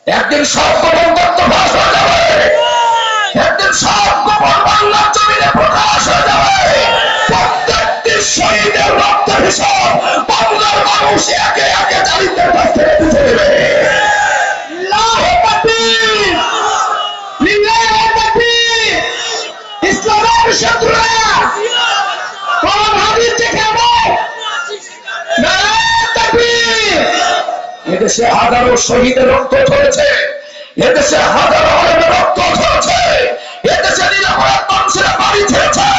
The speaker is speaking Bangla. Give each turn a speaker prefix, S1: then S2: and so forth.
S1: একদিন সব গোপন তথ্য ফাঁস হয়ে যাবে, একদিন সব গোপন বাংলার জমিনে প্রকাশ হয়ে যাবে। প্রত্যেকটি শহীদের রক্তের হিসাব বাংলার মানুষ একে একে দারিদ্রের কাছ থেকে বুঝে নেবে। ইসলামের শত্রুরা কোন ভাবিতে কেমন এদেশে হাজারো শহীদের রক্ত ঝরেছে, এদেশে হাজারো রক্ত ঝরেছে, এদেশে নিরাপরাধ মানুষেরা বাড়ি ছেড়েছে।